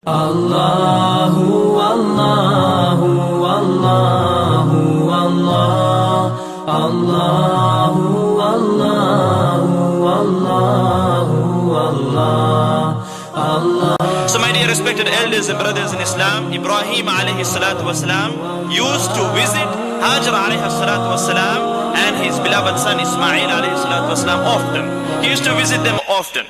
Allahu, Allahu, Allahu, Allah, Allahu, Allahu, Allahu, Allah, Allah. So my dear respected elders and brothers in Islam, Ibrahim alaihissalaathu wassalaam used to visit Hajar alaihissalaathu wassalaam and his beloved son Ismail alaihissalaathu wassalaam often. He used to visit them often.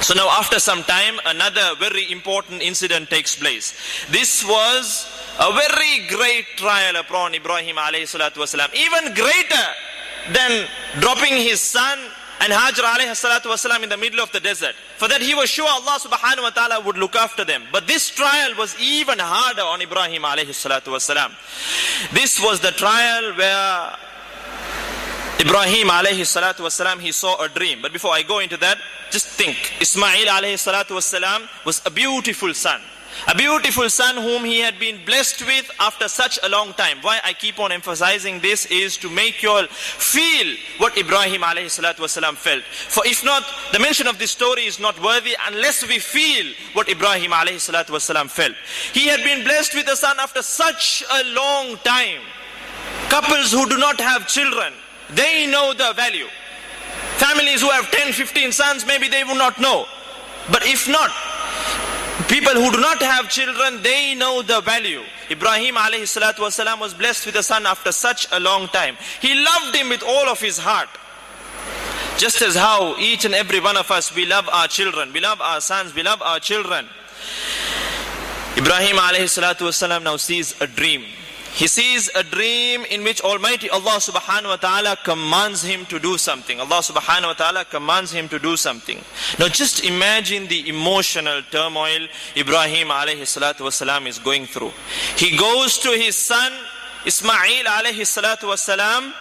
So now after some time, another very important incident takes place. This was a very great trial upon Ibrahim alayhi salatu wasalam, even greater than dropping his son and Hajar alayhi salatu wasalam in the middle of the desert. For that he was sure Allah subhanahu wa ta'ala would look after them. But this trial was even harder on Ibrahim alayhi salatu wasalam. This was the trial where Ibrahim alayhi salatu wasalam, he saw a dream. But before I go into that, just think, Ismail alayhi salatu wasalam was a beautiful son. A beautiful son whom he had been blessed with after such a long time. Why I keep on emphasizing this is to make you all feel what Ibrahim alayhi salatu wasalam felt. For if not, the mention of this story is not worthy unless we feel what Ibrahim alayhi salatu wasalam felt. He had been blessed with a son after such a long time. Couples who do not have children, they know the value. Families who have 10, 15 sons, maybe they will not know. But if not, people who do not have children, they know the value. Ibrahim alayhi salatu wasalam was blessed with a son after such a long time. He loved him with all of his heart. Just as how each and every one of us, we love our children, we love our sons, we love our children. Ibrahim alayhi salatu wasalam now sees a dream. He sees a dream in which Almighty Allah subhanahu wa ta'ala commands him to do something. Allah subhanahu wa ta'ala commands him to do something. Now just imagine the emotional turmoil Ibrahim alayhi salatu wasalam is going through. He goes to his son Ismail alayhi salatu wasalam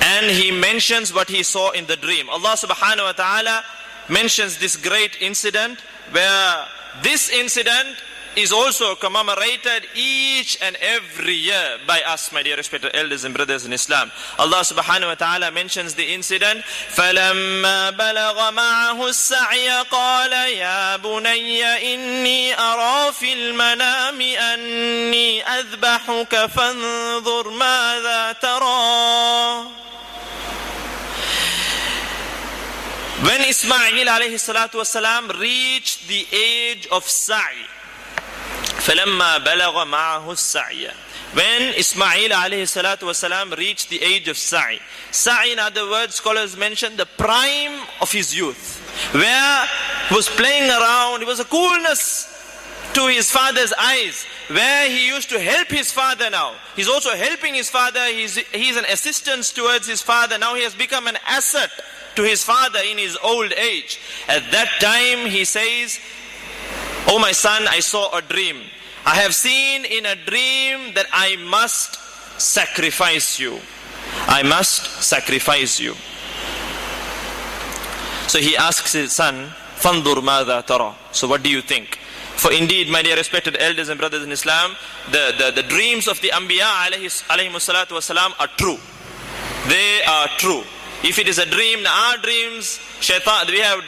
and he mentions what he saw in the dream. Allah subhanahu wa ta'ala mentions this great incident where this incident is also commemorated each and every year by us, my dear respected elders and brothers in Islam. Allah subhanahu wa ta'ala mentions the incident. فَلَمَّا بَلَغَ مَعَهُ السَّعْيَ قَالَ يَا بُنَيَّ إِنِّي أَرَى فِي الْمَنَامِ أَنِّي أَذْبَحُكَ فَانظُرْ مَاذَا تَرَى. When Ismail alayhi salatu wasalam reached the age of Sa'i, فَلَمَّا بَلَغَ مَعَهُ السَّعْيَ, when Ismail alayhi salatu wasalam reached the age of Sa'i. Sa'i, in other words, scholars mention the prime of his youth, where he was playing around. It was a coolness to his father's eyes, where he used to help his father now. He's also helping his father. He's an assistance towards his father. Now he has become an asset to his father in his old age. At that time he says, "Oh my son, I saw a dream. I have seen in a dream that I must sacrifice you. I must sacrifice you." So he asks his son, "Fandur madha tara." So what do you think? For indeed, my dear respected elders and brothers in Islam, the dreams of the Anbiya alayhimu salatu wasalam are true. They are true. If it is a dream, our dreams, shaitan, we have,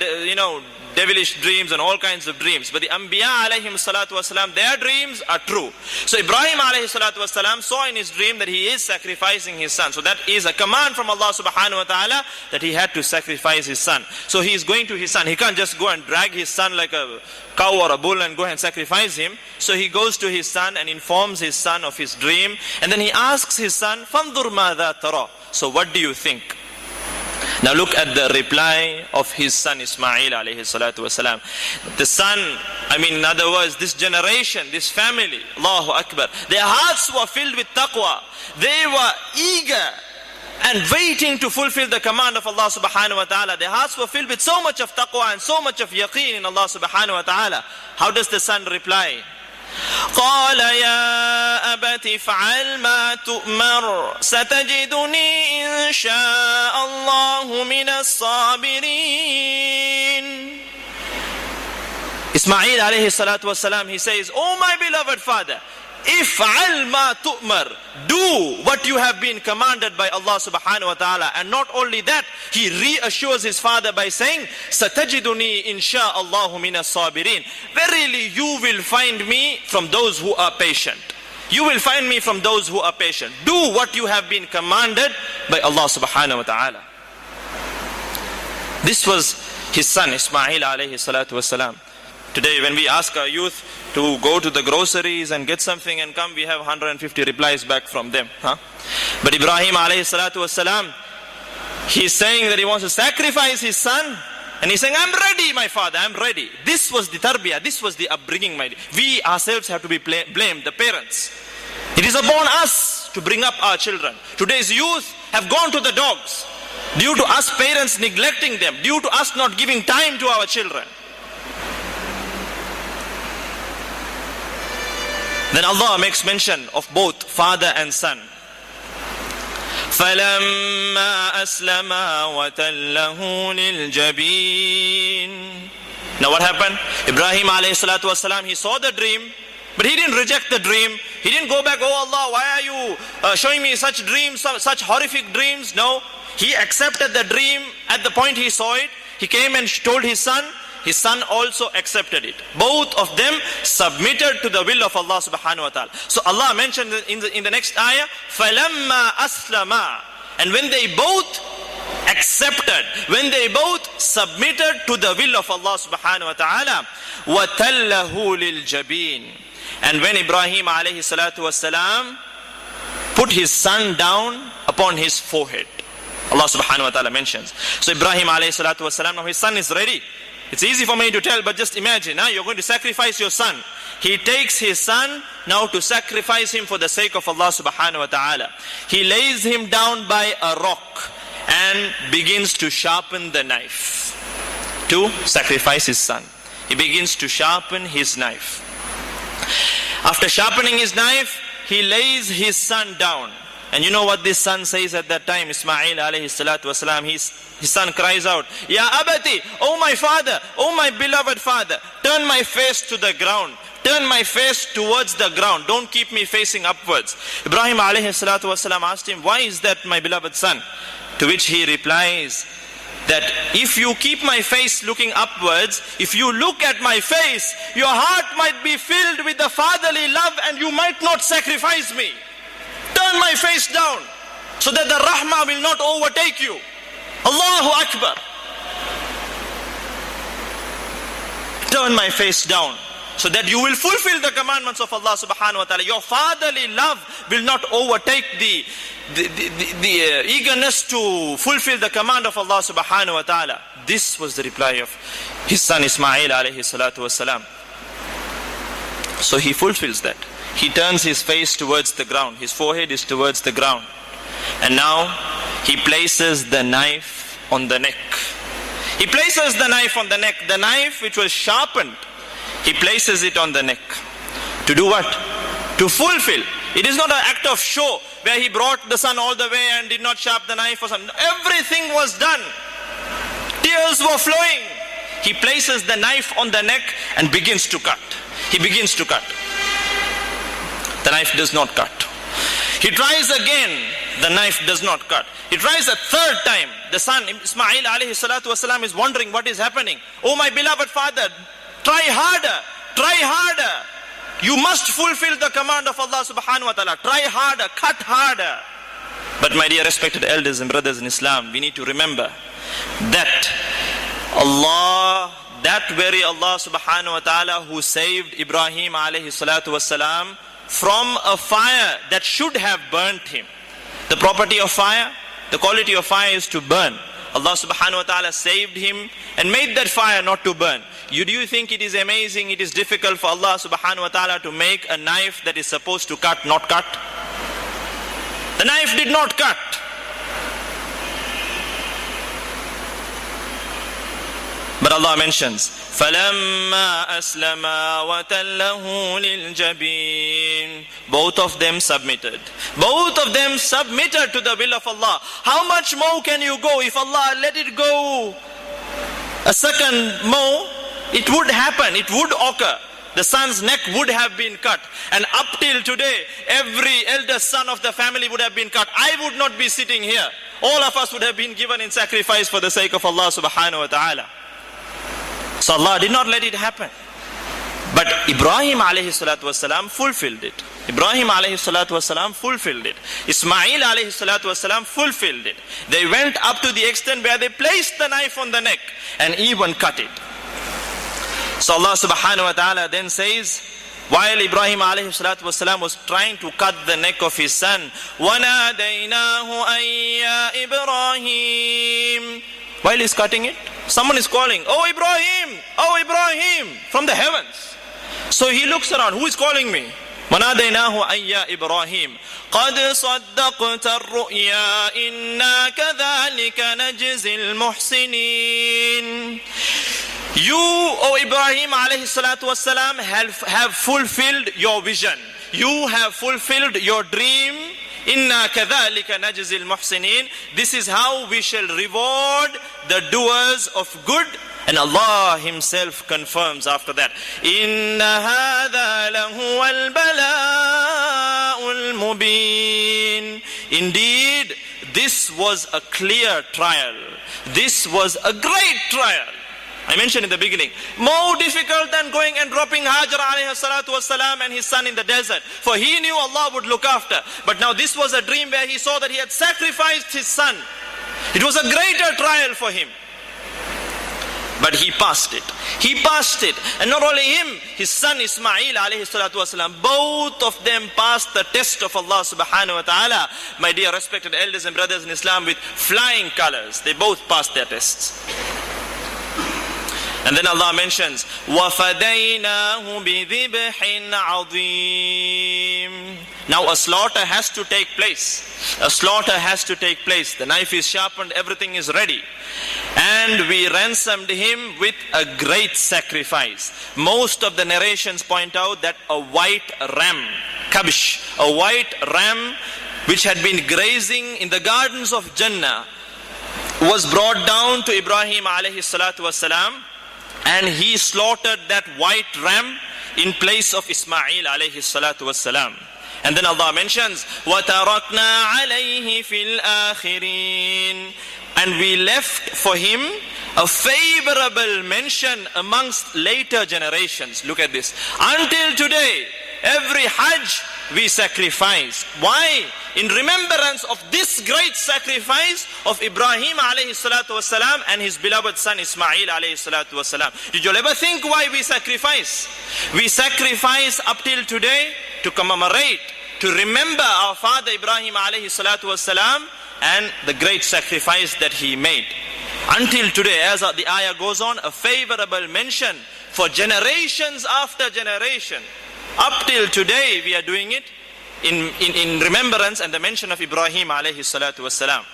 devilish dreams and all kinds of dreams. But the Anbiya alayhim salatu wasalam, their dreams are true. So Ibrahim alayhi salatu wasalam saw in his dream that he is sacrificing his son. So that is a command from Allah subhanahu wa ta'ala that he had to sacrifice his son. So he is going to his son. He can't just go and drag his son like a cow or a bull and go and sacrifice him. So he goes to his son and informs his son of his dream. And then he asks his son, "Fandur madha tara." So what do you think? Now look at the reply of his son Ismail alayhi salatu wasalam. The son, in other words, this generation, this family, Allahu Akbar, their hearts were filled with taqwa. They were eager and waiting to fulfill the command of Allah subhanahu wa ta'ala. Their hearts were filled with so much of taqwa and so much of yaqeen in Allah subhanahu wa ta'ala. How does the son reply? قال يا أبت افعل ما تؤمر ستجدني إن شاء الله من الصابرين. Ismail alayhi salatu wasalam, he says, "Oh my beloved father, If'al ma tu'mar. Do what you have been commanded by Allah subhanahu wa ta'ala. And not only that, he reassures his father by saying, Satajiduni insha'Allahu minas sabirin. Verily you will find me from those who are patient. You will find me from those who are patient. Do what you have been commanded by Allah subhanahu wa ta'ala. This was his son Ismail alayhi salatu wasalam. Today when we ask our youth to go to the groceries and get something and come, we have 150 replies back from them. But Ibrahim alayhi salatu wasalam, he's saying that he wants to sacrifice his son. And he's saying, I'm ready, my father, I'm ready. This was the tarbiyah, this was the upbringing, my dear. We ourselves have to be blamed, the parents. It is upon us to bring up our children. Today's youth have gone to the dogs due to us parents neglecting them, due to us not giving time to our children. Then Allah makes mention of both father and son. فَلَمَّا أَسْلَمَا وَتَلَّهُ لِلْجَبِينِ. Now what happened? Ibrahim alayhi salatu wasalam, he saw the dream, but he didn't reject the dream. He didn't go back, oh Allah, why are you showing me such dreams, such horrific dreams? No, he accepted the dream at the point he saw it. He came and told his son. His son also accepted it. Both of them submitted to the will of Allah subhanahu wa ta'ala. So Allah mentioned in the next ayah, فَلَمَّا أَسْلَمَا. And when they both accepted, when they both submitted to the will of Allah subhanahu wa ta'ala, وَتَلَّهُ لِلْجَبِينِ. And when Ibrahim alayhi salatu wasalam put his son down upon his forehead, Allah subhanahu wa ta'ala mentions. So Ibrahim alayhi salatu wasalam, now his son is ready. It's easy for me to tell, but just imagine, you're going to sacrifice your son. He takes his son now to sacrifice him for the sake of Allah subhanahu wa ta'ala. He lays him down by a rock and begins to sharpen the knife to sacrifice his son. He begins to sharpen his knife. After sharpening his knife, he lays his son down. And you know what this son says at that time? Ismail alayhi salatu wasalam, his son cries out, Ya abati, oh my father, oh my beloved father, turn my face to the ground. Turn my face towards the ground. Don't keep me facing upwards. Ibrahim alayhi salatu wasalam asked him, why is that, my beloved son? To which he replies that if you keep my face looking upwards, if you look at my face, your heart might be filled with the fatherly love and you might not sacrifice me. Turn my face down so that the rahmah will not overtake you. Allahu Akbar. Turn my face down so that you will fulfill the commandments of Allah subhanahu wa ta'ala. Your fatherly love will not overtake the eagerness to fulfill the command of Allah subhanahu wa ta'ala. This was the reply of his son Ismail alayhi salatu wasalam. So he fulfills that. He turns his face towards the ground. His forehead is towards the ground. And now he places the knife on the neck. He places the knife on the neck. The knife which was sharpened, he places it on the neck. To do what? To fulfill. It is not an act of show where he brought the son all the way and did not sharpen the knife or something. Everything was done. Tears were flowing. He places the knife on the neck and begins to cut. He begins to cut. The knife does not cut. He tries again. The knife does not cut. He tries a third time. The son Ismail alayhi salatu wasalam is wondering what is happening. Oh my beloved father, try harder. Try harder. You must fulfill the command of Allah subhanahu wa ta'ala. Try harder. Cut harder. But my dear respected elders and brothers in Islam, we need to remember that Allah, that very Allah subhanahu wa ta'ala who saved Ibrahim alayhi salatu wasalam from a fire that should have burnt him. The property of fire, the quality of fire is to burn. Allah subhanahu wa ta'ala saved him and made that fire not to burn. Do you think it is amazing, it is difficult for Allah subhanahu wa ta'ala to make a knife that is supposed to cut, not cut? The knife did not cut. But Allah mentions, فَلَمَّا أَسْلَمَا وَتَلَّهُ لِلْجَبِينِ. Both of them submitted. Both of them submitted to the will of Allah. How much more can you go? If Allah let it go a second more, it would happen, it would occur. the son's neck would have been cut. And up till today, every eldest son of the family would have been cut. I would not be sitting here. All of us would have been given in sacrifice for the sake of Allah subhanahu wa ta'ala. So Allah did not let it happen. But Ibrahim alayhi salatu wasalam fulfilled it. Ibrahim alayhi salatu wasalam fulfilled it. Ismail alayhi salatu wasalam fulfilled it. They went up to the extent where they placed the knife on the neck and even cut it. So Allah subhanahu wa ta'ala then says, while Ibrahim alayhi salatu wasalam was trying to cut the neck of his son, وَنَادَيْنَاهُ أَيَّا إِبْرَاهِيمُ. While he's cutting it, someone is calling, "Oh Ibrahim, oh Ibrahim," from the heavens. So he looks around, who is calling me? وَنَادَيْنَاهُ أَيَّا إِبْرَاهِيمُ قَدْ صَدَّقْتَ الرُّؤْيَا إِنَّا كَذَلِكَ نَجْزِي الْمُحْسِنِينَ. You, O Ibrahim alayhi salatu wasalam, have fulfilled your vision. You have fulfilled your dream. Inna kadhalika najzil muhsinin. This is how we shall reward the doers of good. And Allah Himself confirms after that, Inna hadha lahu al-bala'ul mubin. Indeed, this was a clear trial. This was a great trial. I mentioned in the beginning, more difficult than going and dropping Hajj alayhi salatu wasalam and his son in the desert. For he knew Allah would look after. But now this was a dream where he saw that he had sacrificed his son. It was a greater trial for him. But he passed it. He passed it. And not only him, his son Ismail alayhi salatu wasalam, both of them passed the test of Allah subhanahu wa ta'ala. My dear respected elders and brothers in Islam, with flying colors. They both passed their tests. And then Allah mentions, وَفَدَيْنَاهُ بِذِبْحٍ عَظِيمٍ. Now a slaughter has to take place. A slaughter has to take place. The knife is sharpened, everything is ready. And we ransomed him with a great sacrifice. Most of the narrations point out that a white ram, kabsh, a white ram which had been grazing in the gardens of Jannah, was brought down to Ibrahim alayhi salatu wasalam. And he slaughtered that white ram in place of Ismail alayhi salatu wassalam. And then Allah mentions, وَتَرَكْنَا عَلَيْهِ فِي الْآخِرِينَ. And we left for him a favorable mention amongst later generations. Look at this. Until today, every Hajj we sacrifice. Why? In remembrance of this great sacrifice of Ibrahim alayhi salatu wasalam and his beloved son Ismail alayhi salatu wasalam. Did you ever think why we sacrifice? We sacrifice up till today to commemorate, to remember our father Ibrahim alayhi salatu wasalam and the great sacrifice that he made. Until today, as the ayah goes on, a favorable mention for generations after generation. Up till today we are doing it in remembrance and the mention of Ibrahim alayhi salatu wasalam.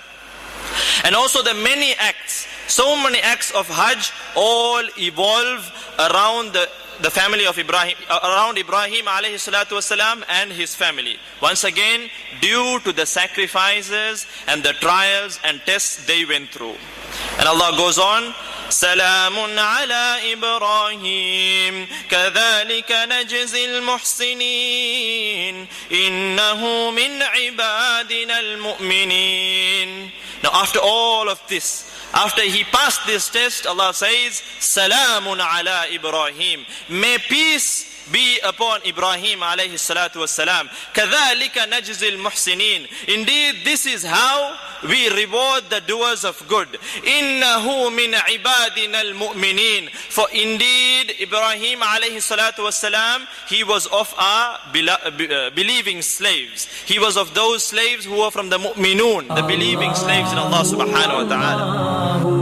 And also the many acts, so many acts of Hajj all evolve around the family of Ibrahim, around Ibrahim alayhi salatu wasalam and his family. Once again, due to the sacrifices and the trials and tests they went through. And Allah goes on, سلام على إبراهيم كذلك نجزي المحسنين إنه من عبادنا المؤمنين. Now after all of this, after he passed this test, Allah says, Salamun ala Ibrahim. May peace be upon Ibrahim alayhi salatu wassalam. كَذَلِكَ نَجْزِي الْمُحْسِنِينَ. Indeed, this is how we reward the doers of good. إِنَّهُ مِنْ عِبَادِنَا الْمُؤْمِنِينَ. For indeed, Ibrahim alayhi salatu wassalam, he was of our believing slaves. He was of those slaves who were from the mu'minun, the believing slaves in Allah subhanahu wa ta'ala.